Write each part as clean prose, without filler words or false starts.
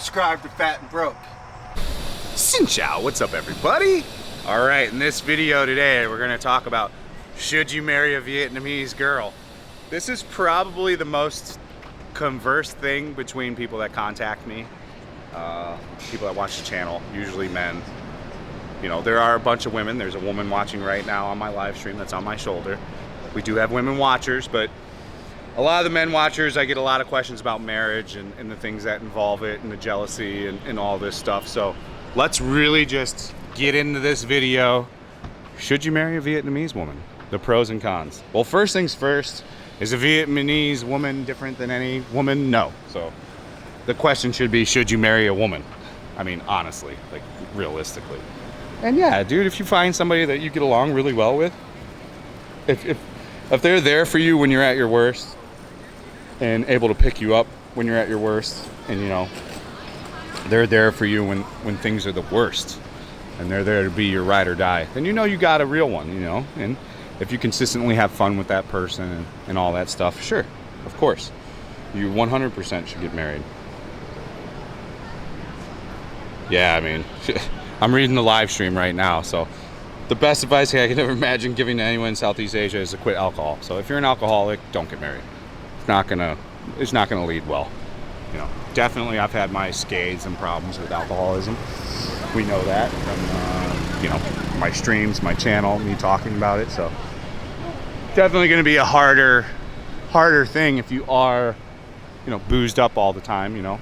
subscribe to Fat and Broke. Xin chao, what's up everybody? Alright, in this video today we're going to talk about should you marry a Vietnamese girl? This is probably the most conversed thing between people that contact me, people that watch the channel, usually men. You know, there are a bunch of women. There's a woman watching right now on my live stream that's on my shoulder. We do have women watchers, but a lot of the men watchers, I get a lot of questions about marriage and the things that involve it and the jealousy and all this stuff. So let's really just get into this video. Should you marry a Vietnamese woman? The pros and cons. Well, first things first, is a Vietnamese woman different than any woman? No. So the question should be, should you marry a woman? I mean, honestly, like realistically. And yeah, dude, if you find somebody that you get along really well with, if they're there for you when you're at your worst, and able to pick you up when you're at your worst, and you know, they're there for you when things are the worst, and they're there to be your ride or die, then you know you got a real one, you know. And if you consistently have fun with that person and all that stuff, sure, of course, you 100% should get married. Yeah, I mean, I'm reading the live stream right now, so the best advice I could ever imagine giving to anyone in Southeast Asia is to quit alcohol. So if you're an alcoholic, don't get married. It's not gonna lead well. You know, definitely I've had my scades and problems with alcoholism. We know that from you know, my streams, my channel, me talking about it. So definitely gonna be a harder thing if you are, you know, boozed up all the time, you know.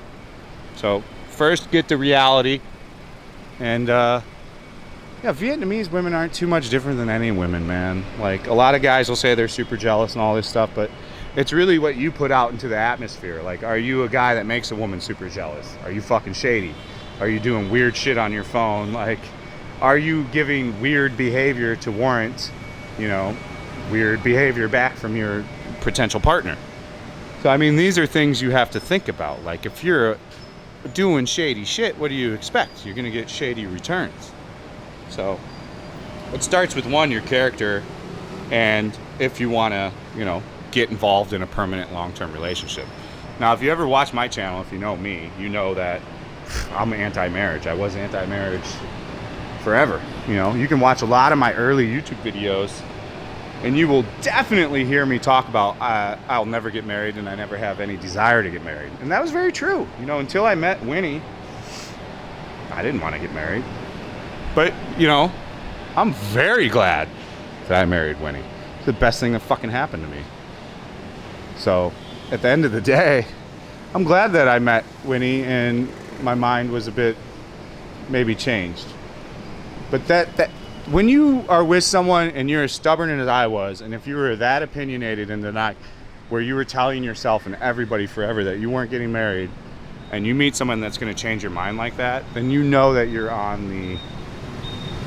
So first get the reality. And yeah, Vietnamese women aren't too much different than any women, man. Like, a lot of guys will say they're super jealous and all this stuff, but it's really what you put out into the atmosphere. Like, are you a guy that makes a woman super jealous? Are you fucking shady? Are you doing weird shit on your phone? Like, are you giving weird behavior to warrant, you know, weird behavior back from your potential partner? So, I mean, these are things you have to think about. Like, if you're doing shady shit, what do you expect? You're gonna get shady returns. So it starts with, one, your character, and if you want to, you know, get involved in a permanent long-term relationship. Now, if you ever watch my channel, if you know me, you know that I'm anti-marriage. I was anti-marriage forever. You know, you can watch a lot of my early YouTube videos, and you will definitely hear me talk about I'll never get married and I never have any desire to get married. And that was very true. You know, until I met Winnie, I didn't want to get married. But, you know, I'm very glad that I married Winnie. It's the best thing that fucking happened to me. So, at the end of the day, I'm glad that I met Winnie and my mind was a bit maybe changed. But that when you are with someone and you're as stubborn as I was, and if you were that opinionated and not where you were telling yourself and everybody forever that you weren't getting married, and you meet someone that's going to change your mind like that, then you know that you're on the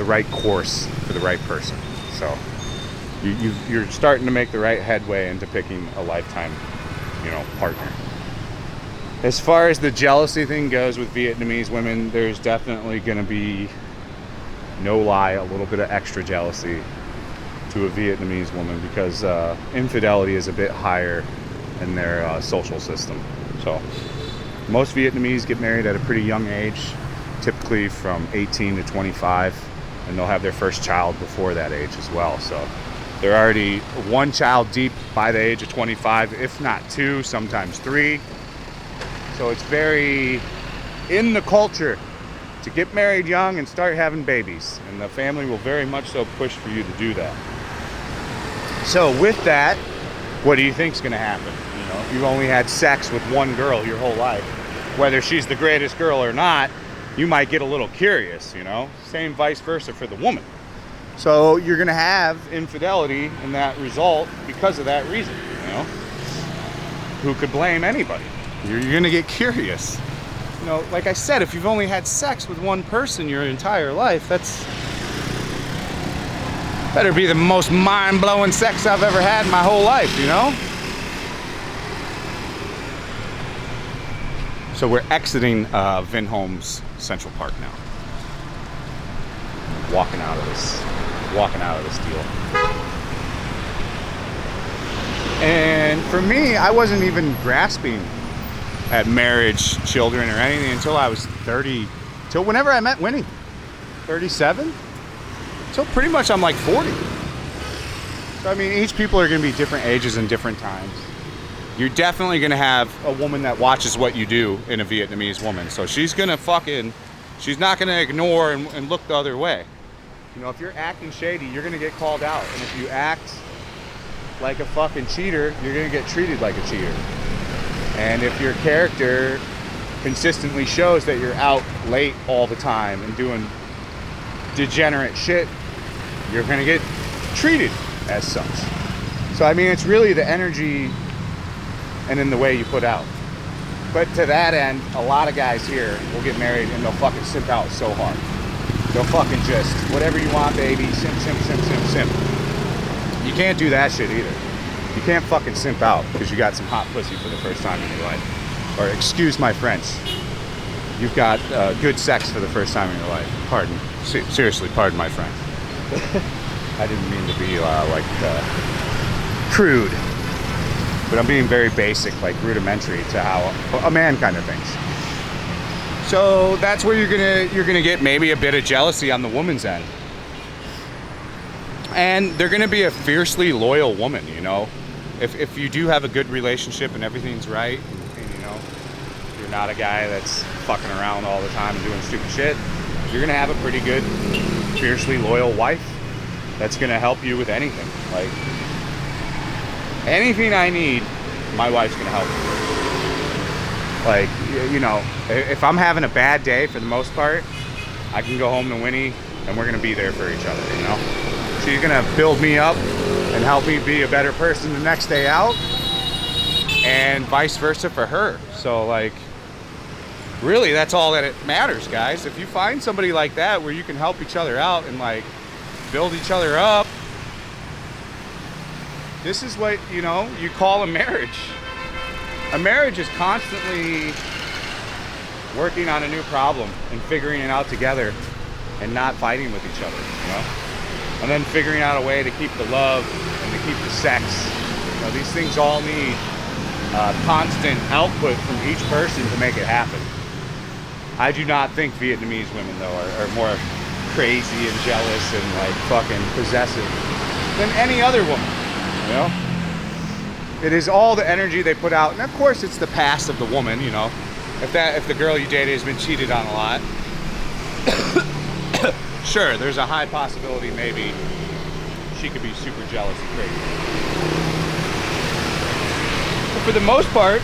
right course for the right person. So you're starting to make the right headway into picking a lifetime, you know, partner. As far as the jealousy thing goes with Vietnamese women, there's definitely going to be, no lie, a little bit of extra jealousy to a Vietnamese woman because infidelity is a bit higher in their social system. So most Vietnamese get married at a pretty young age, typically from 18 to 25. And they'll have their first child before that age as well. So they're already one child deep by the age of 25, if not two, sometimes three. So it's very in the culture to get married young and start having babies. And the family will very much so push for you to do that. So with that, what do you think is going to happen? You know, if you've only had sex with one girl your whole life, whether she's the greatest girl or not, you might get a little curious, you know? Same vice versa for the woman. So you're gonna have infidelity in that result because of that reason, you know? Who could blame anybody? You're gonna get curious. You know, like I said, if you've only had sex with one person your entire life, that's better be the most mind-blowing sex I've ever had in my whole life, you know? So we're exiting Vinhomes Central Park now. Walking out of this deal. And for me, I wasn't even grasping at marriage, children, or anything until I was 30, till whenever I met Winnie, 37, till pretty much I'm like 40. So I mean, each people are going to be different ages and different times. You're definitely going to have a woman that watches what you do in a Vietnamese woman. So she's going to she's not going to ignore and look the other way. You know, if you're acting shady, you're going to get called out. And if you act like a fucking cheater, you're going to get treated like a cheater. And if your character consistently shows that you're out late all the time and doing degenerate shit, you're going to get treated as such. So I mean, it's really the energy and in the way you put out. But to that end, a lot of guys here will get married and they'll fucking simp out so hard. They'll fucking just, whatever you want, baby, simp, simp, simp, simp, simp. You can't do that shit either. You can't fucking simp out because you got some hot pussy for the first time in your life. Or excuse my French, you've got good sex for the first time in your life. Pardon, seriously, pardon my French. I didn't mean to be crude. But I'm being very basic, like rudimentary to how a man kind of thinks. So that's where you're gonna get maybe a bit of jealousy on the woman's end. And they're gonna be a fiercely loyal woman, you know. If you do have a good relationship and everything's right, and you know, you're not a guy that's fucking around all the time and doing stupid shit, you're gonna have a pretty good, fiercely loyal wife that's gonna help you with anything. Like, anything I need, my wife's gonna help me. Like, you know, if I'm having a bad day, for the most part, I can go home to Winnie and we're gonna be there for each other, you know? She's gonna build me up and help me be a better person the next day out, and vice versa for her. So like, really, that's all that it matters, guys. If you find somebody like that where you can help each other out and like build each other up, this is what, you know, you call a marriage. A marriage is constantly working on a new problem and figuring it out together and not fighting with each other, you know? And then figuring out a way to keep the love and to keep the sex. You know, these things all need constant output from each person to make it happen. I do not think Vietnamese women, though, are more crazy and jealous and like fucking possessive than any other woman. You know, it is all the energy they put out, and of course it's the past of the woman. You know, if the girl you dated has been cheated on a lot, sure, there's a high possibility maybe she could be super jealous and crazy. But for the most part,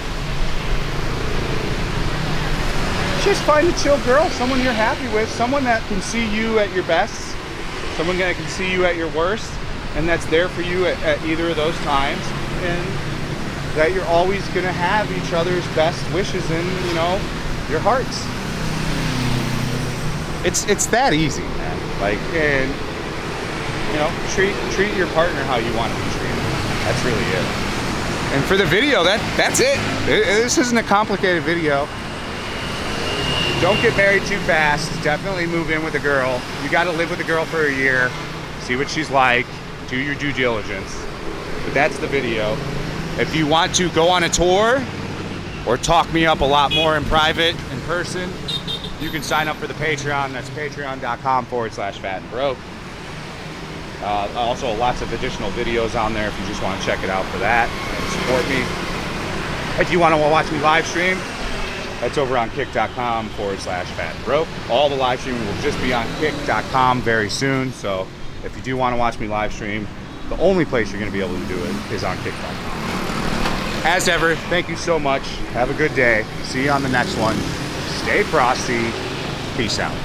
just find a chill girl, someone you're happy with, someone that can see you at your best, someone that can see you at your worst, and that's there for you at either of those times, and that you're always going to have each other's best wishes in, you know, your hearts. It's that easy, man. Like, and you know, treat your partner how you want to be treated. That's really it. And for the video, that's it. This isn't a complicated video. Don't get married too fast. Definitely move in with a girl. You got to live with a girl for a year, see what she's like, do your due diligence. But that's the video. If you want to go on a tour or talk me up a lot more in private, in person, you can sign up for the Patreon. That's patreon.com/fatandbroke. Also, lots of additional videos on there if you just want to check it out for that and support me. If you want to watch me live stream, that's over on kick.com/fatandbroke. All the live streaming will just be on kick.com very soon. So if you do want to watch me live stream, the only place you're going to be able to do it is on kick.com. As ever, thank you so much. Have a good day. See you on the next one. Stay frosty. Peace out.